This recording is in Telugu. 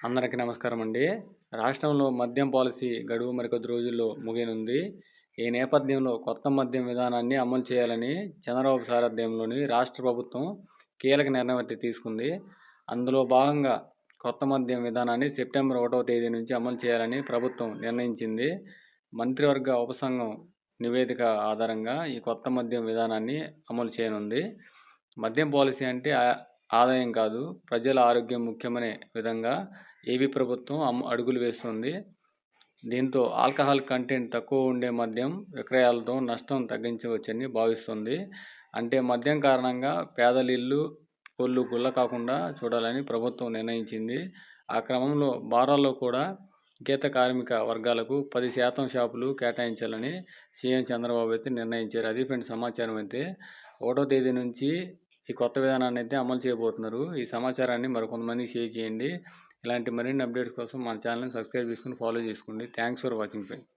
అందరికీ నమస్కారం అండి. రాష్ట్రంలో మద్యం పాలసీ గడువు మరికొద్ది రోజుల్లో ముగియనుంది. ఈ నేపథ్యంలో కొత్త మద్యం విధానాన్ని అమలు చేయాలని చంద్రబాబు సారథ్యంలోని రాష్ట్ర ప్రభుత్వం కీలక నిర్ణయం తీసుకుంది. అందులో భాగంగా కొత్త మద్యం విధానాన్ని సెప్టెంబర్ 1వ తేదీ నుంచి అమలు చేయాలని ప్రభుత్వం నిర్ణయించింది. మంత్రివర్గ ఉపసంఘం నివేదిక ఆధారంగా ఈ కొత్త మద్యం విధానాన్ని అమలు చేయనుంది. మద్యం పాలసీ అంటే ఆదాయం కాదు, ప్రజల ఆరోగ్యం ముఖ్యమనే విధంగా ఏపీ ప్రభుత్వం అడుగులు వేస్తుంది. దీంతో ఆల్కహాల్ కంటెంట్ తక్కువ ఉండే మద్యం విక్రయాలతో నష్టం తగ్గించవచ్చని భావిస్తుంది. అంటే మద్యం కారణంగా పేదల ఇల్లు ఒళ్ళు గుల్ల కాకుండా చూడాలని ప్రభుత్వం నిర్ణయించింది. ఆ క్రమంలో బారాల్లో కూడా గీత కార్మిక వర్గాలకు 10% షాపులు కేటాయించాలని సీఎం చంద్రబాబు అయితే నిర్ణయించారు. అది ఫ్రెండ్స్ సమాచారం. అయితే 1వ తేదీ నుంచి ఈ కొత్త విధానాన్ని అయితే అమలు చేయబోతున్నారు. ఈ సమాచారాన్ని మరికొంతమందికి షేర్ చేయండి. ఇలాంటి మరిన్ని అప్డేట్స్ కోసం మన ఛానల్ని సబ్స్క్రైబ్ చేసుకుని ఫాలో చేసుకోండి. Thanks for watching friends.